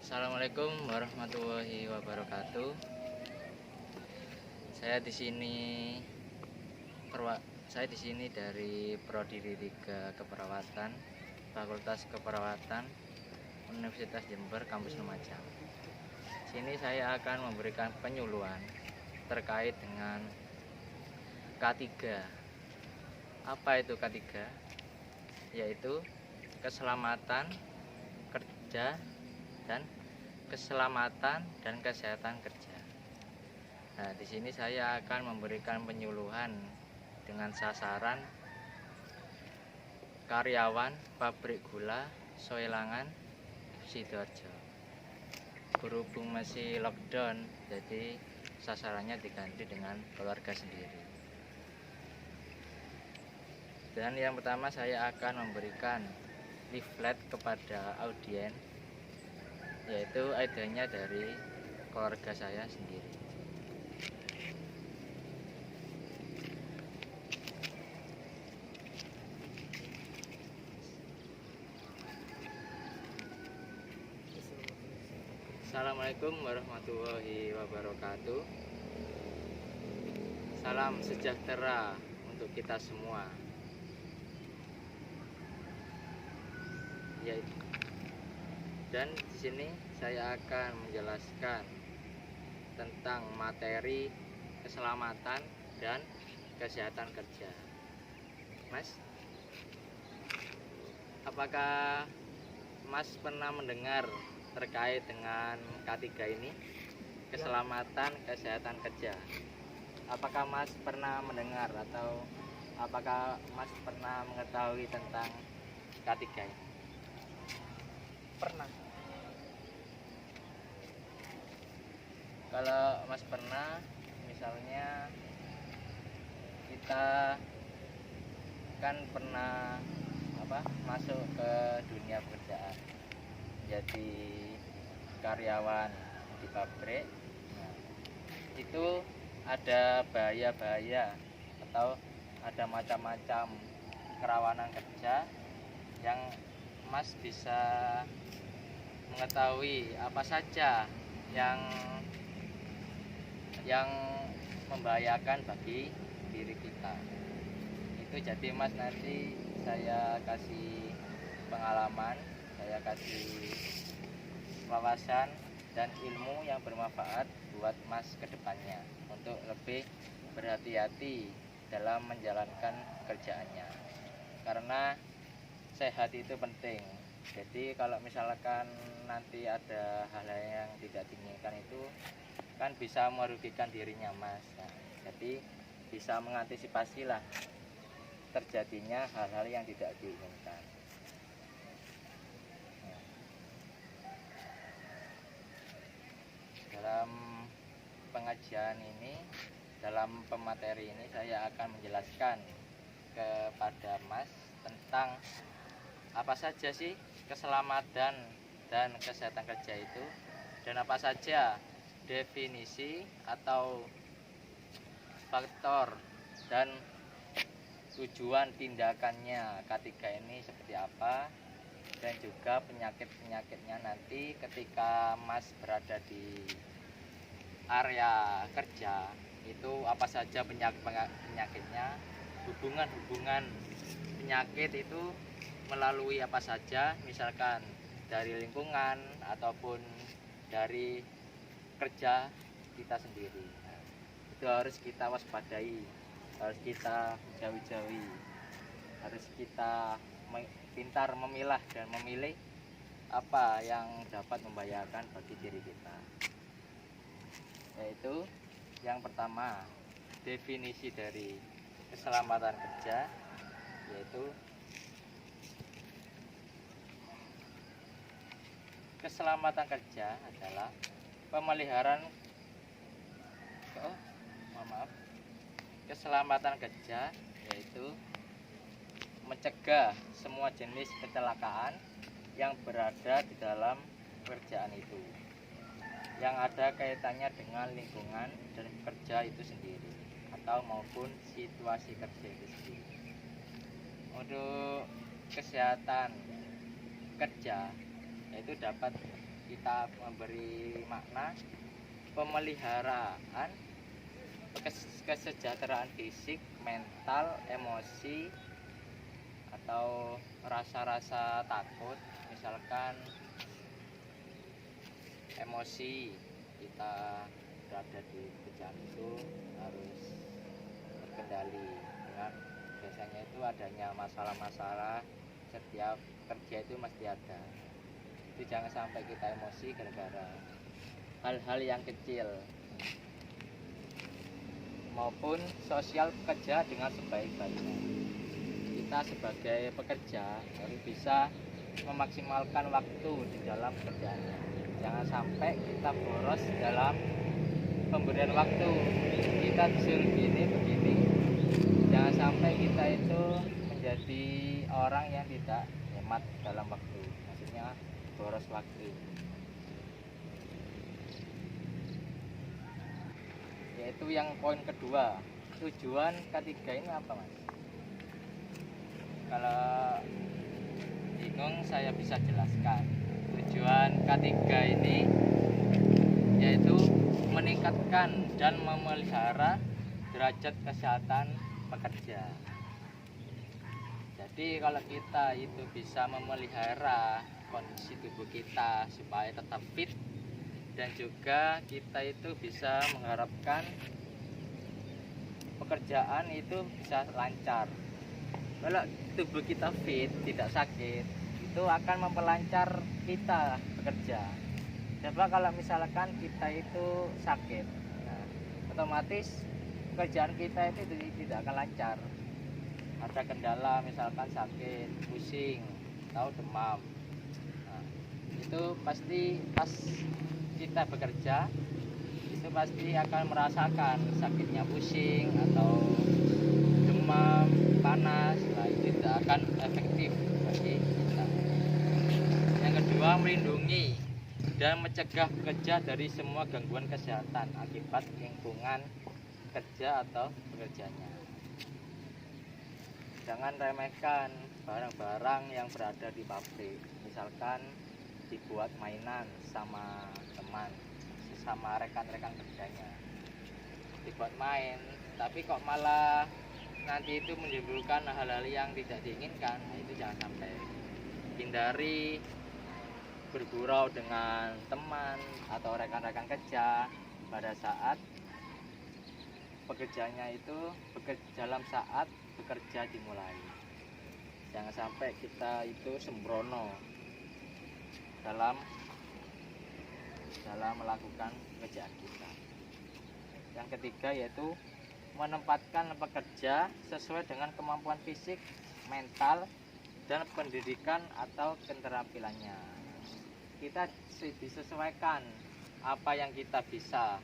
Assalamualaikum warahmatullahi wabarakatuh. Saya di sini saya di sini dari Prodi D3 Keperawatan, Fakultas Keperawatan, Universitas Jember, Kampus Lumajang. Sini saya akan memberikan penyuluhan terkait dengan K3. Apa itu K3? Yaitu keselamatan kerja dan keselamatan dan kesehatan kerja. Nah, di sini saya akan memberikan penyuluhan dengan sasaran karyawan pabrik gula Soelangan Sidoarjo. Berhubung masih lockdown, jadi sasarannya diganti dengan keluarga sendiri. Dan yang pertama saya akan memberikan leaflet kepada audiens, yaitu idenya dari keluarga saya sendiri. Assalamualaikum warahmatullahi wabarakatuh. Salam sejahtera untuk kita semua. Dan di sini saya akan menjelaskan tentang materi keselamatan dan kesehatan kerja. Mas, apakah Mas pernah mendengar terkait dengan K3 ini, keselamatan kesehatan kerja? Apakah Mas pernah mendengar atau apakah Mas pernah mengetahui tentang K3 ini? Pernah. Kalau Mas pernah, misalnya kita kan pernah masuk ke dunia pekerjaan, jadi karyawan di pabrik. Nah, itu ada bahaya-bahaya atau ada macam-macam kerawanan kerja yang Mas bisa mengetahui apa saja yang membahayakan bagi diri kita. Itu jadi Mas, nanti saya kasih pengalaman, saya kasih wawasan dan ilmu yang bermanfaat buat Mas ke depannya untuk lebih berhati-hati dalam menjalankan kerjaannya. Karena sehat itu penting. Jadi kalau misalkan nanti ada hal-hal yang tidak diinginkan, itu kan bisa merugikan dirinya Mas. Nah, jadi bisa mengantisipasi lah terjadinya hal-hal yang tidak diinginkan. Nah, dalam pengajian ini, dalam pemateri ini, saya akan menjelaskan kepada Mas tentang apa saja sih keselamatan dan kesehatan kerja itu, dan apa saja definisi atau faktor dan tujuan tindakannya K3 ini seperti apa, dan juga penyakit-penyakitnya nanti ketika Mas berada di area kerja itu apa saja penyakitnya, hubungan-hubungan penyakit itu melalui apa saja, misalkan dari lingkungan ataupun dari kerja kita sendiri. Itu harus kita waspadai, harus kita jauhi-jauhi, harus kita pintar memilah dan memilih apa yang dapat membahayakan bagi diri kita. Yaitu yang pertama, definisi dari keselamatan kerja, yaitu keselamatan kerja adalah pemeliharaan keselamatan kerja, yaitu mencegah semua jenis kecelakaan yang berada di dalam pekerjaan itu, yang ada kaitannya dengan lingkungan dan kerja itu sendiri atau maupun situasi kerja itu sendiri. Untuk kesehatan kerja, yaitu dapat kita memberi makna pemeliharaan kesejahteraan fisik, mental, emosi, atau rasa-rasa takut. Misalkan emosi kita berada di pekerjaan itu harus terkendali dengan biasanya itu adanya masalah-masalah setiap kerja itu mesti ada. Jadi jangan sampai kita emosi gara-gara hal-hal yang kecil, maupun sosial pekerja dengan sebaik-baiknya. Kita sebagai pekerja harus bisa memaksimalkan waktu di dalam pekerjaannya. Jangan sampai kita boros dalam pemberian waktu. Kita disuruh begini. Jangan sampai kita itu menjadi orang yang tidak hemat dalam waktu. Maksudnya boros waktu. Yaitu yang poin kedua. Tujuan ketiga ini apa, Mas? Kalau bingung saya bisa jelaskan. Tujuan ketiga ini yaitu meningkatkan dan memelihara derajat kesehatan pekerja. Jadi kalau kita itu bisa memelihara kondisi tubuh kita supaya tetap fit, dan juga kita itu bisa mengharapkan pekerjaan itu bisa lancar. Kalau tubuh kita fit, tidak sakit, itu akan memperlancar kita bekerja. Coba kalau misalkan kita itu sakit, nah, otomatis pekerjaan kita itu tidak akan lancar. Ada kendala, misalkan sakit, pusing, atau demam. Nah, itu pasti pas kita bekerja itu pasti akan merasakan sakitnya, pusing atau demam, panas. Nah, itu tidak akan efektif bagi kita. Yang kedua, melindungi dan mencegah pekerja dari semua gangguan kesehatan akibat lingkungan kerja atau pekerjaannya. Jangan remehkan barang-barang yang berada di pabrik. Misalkan dibuat mainan sama teman, sama rekan-rekan kerjanya, dibuat main, tapi kok malah nanti itu menimbulkan hal-hal yang tidak diinginkan. Nah, itu jangan sampai. Hindari bergurau dengan teman atau rekan-rekan kerja pada saat pekerjaannya itu dalam saat bekerja dimulai. Jangan sampai kita itu sembrono dalam melakukan pekerjaan kita. Yang ketiga yaitu menempatkan pekerja sesuai dengan kemampuan fisik, mental, dan pendidikan atau keterampilannya. Kita disesuaikan apa yang kita bisa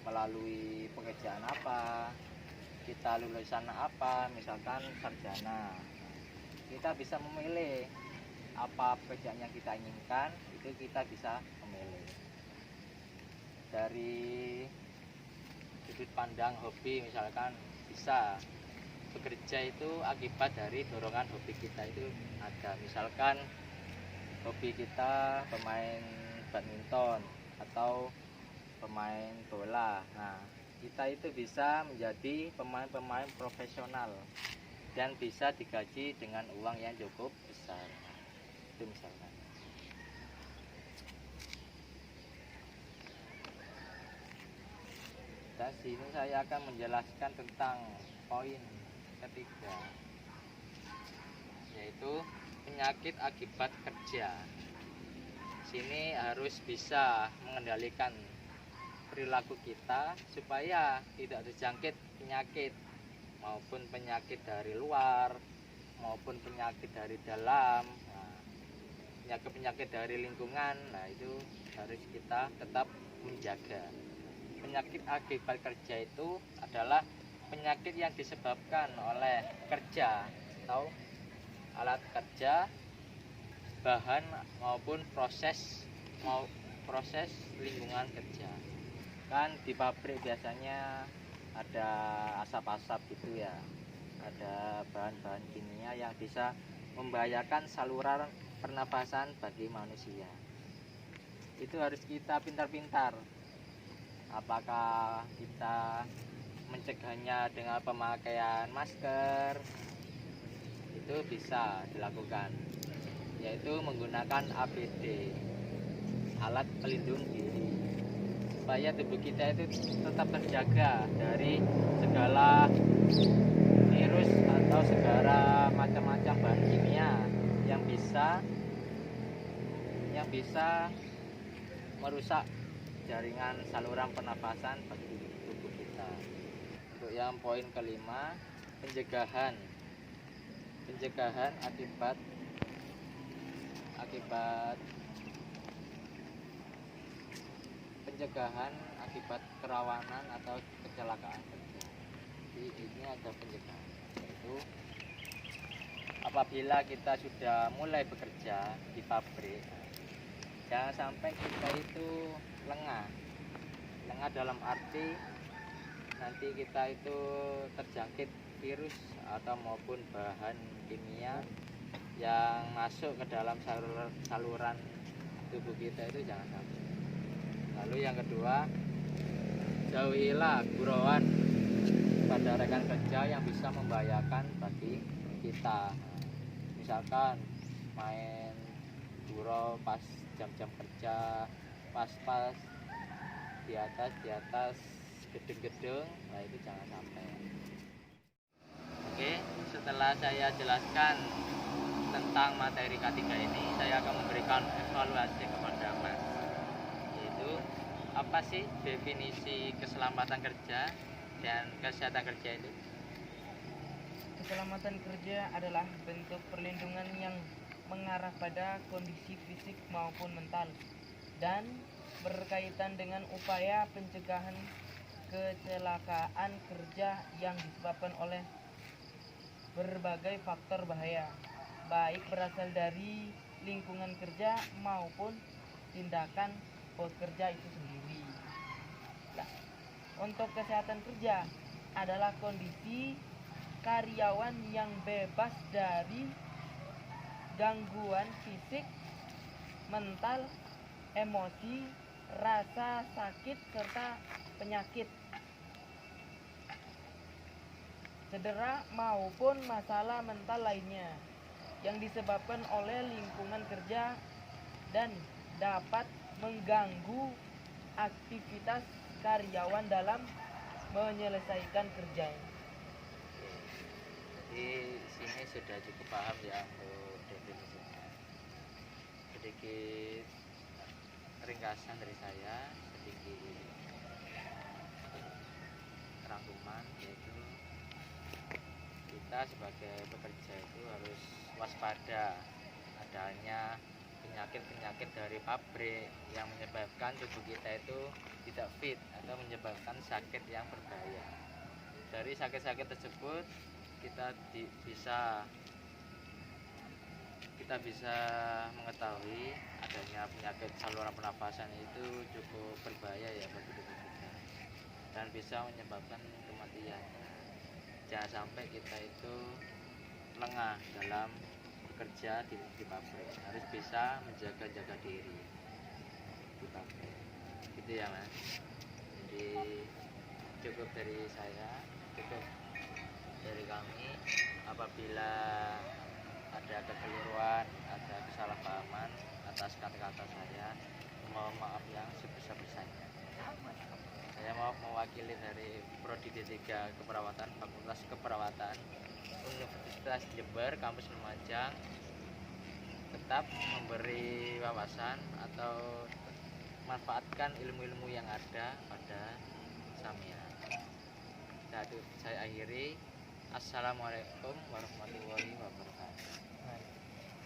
melalui pekerjaan apa, kita lulusan apa, misalkan sarjana. Kita bisa memilih apa pekerjaan yang kita inginkan, itu kita bisa memilih. Dari sudut pandang hobi, misalkan bisa bekerja itu akibat dari dorongan hobi kita itu ada. Misalkan hobi kita pemain badminton atau pemain bola. Nah, kita itu bisa menjadi pemain-pemain profesional dan bisa digaji dengan uang yang cukup besar. Itu misalkan. Dan sini saya akan menjelaskan tentang poin ketiga, yaitu penyakit akibat kerja. Sini harus bisa mengendalikan perilaku kita supaya tidak terjangkit penyakit, maupun penyakit dari luar maupun penyakit dari dalam. Nah, penyakit dari lingkungan, nah itu harus kita tetap menjaga. Penyakit akibat kerja itu adalah penyakit yang disebabkan oleh kerja atau alat kerja, bahan maupun proses lingkungan kerja. Kan di pabrik biasanya ada asap-asap gitu ya, ada bahan-bahan kimia yang bisa membahayakan saluran pernapasan bagi manusia. itu harus kita pintar-pintar. Apakah kita mencegahnya dengan pemakaian masker, itu bisa dilakukan, yaitu menggunakan APD, alat pelindung diri, supaya tubuh kita itu tetap terjaga dari segala virus atau segala macam-macam bahan kimia yang bisa merusak jaringan saluran pernafasan bagi tubuh kita. Untuk yang poin kelima, pencegahan akibat kerawanan atau kecelakaan kerja. Jadi ini ada pencegahan, yaitu apabila kita sudah mulai bekerja di pabrik, jangan sampai kita itu lengah dalam arti nanti kita itu terjangkit virus atau maupun bahan kimia yang masuk ke dalam saluran tubuh kita, itu jangan sampai. Lalu yang kedua, jauhilah gurauan pada rekan kerja yang bisa membahayakan bagi kita. Misalkan main gurau pas jam-jam kerja, pas di atas gedung-gedung, nah itu jangan sampai. Oke, setelah saya jelaskan tentang materi K3 ini, saya akan memberikan evaluasi kepada Mas, yaitu apa sih definisi keselamatan kerja dan kesehatan kerja itu? Keselamatan kerja adalah bentuk perlindungan yang mengarah pada kondisi fisik maupun mental dan berkaitan dengan upaya pencegahan kecelakaan kerja yang disebabkan oleh berbagai faktor bahaya, baik berasal dari lingkungan kerja maupun tindakan pekerja itu sendiri. Nah, untuk kesehatan kerja adalah kondisi karyawan yang bebas dari gangguan fisik, mental, emosi, rasa sakit, serta penyakit, cedera maupun masalah mental lainnya yang disebabkan oleh lingkungan kerja dan dapat mengganggu aktivitas karyawan dalam menyelesaikan kerjanya. Di sini sudah cukup paham ya untuk definisinya. Sedikit ringkasan dari saya, sedikit rangkuman, yaitu kita sebagai pekerja itu harus waspada adanya penyakit-penyakit dari pabrik yang menyebabkan tubuh kita itu tidak fit atau menyebabkan sakit yang berbahaya. Dari sakit-sakit tersebut kita bisa mengetahui adanya penyakit saluran pernafasan itu cukup berbahaya ya bagi tubuh kita dan bisa menyebabkan kematian. Jangan sampai kita itu lengah dalam bekerja di pabrik, harus bisa menjaga diri di pabrik, gitu ya Mas. Jadi cukup dari saya, cukup dari kami. Apabila ada kekeliruan, ada kesalahpahaman atas kata-kata saya, mohon maaf yang sebesar-besarnya. Saya mau mewakili dari Prodi D3 Keperawatan, Fakultas Keperawatan Universitas Jember, Kampus Lumajang, tetap memberi wawasan atau manfaatkan ilmu-ilmu yang ada pada sampean. Saya akhiri. Assalamualaikum warahmatullahi wabarakatuh.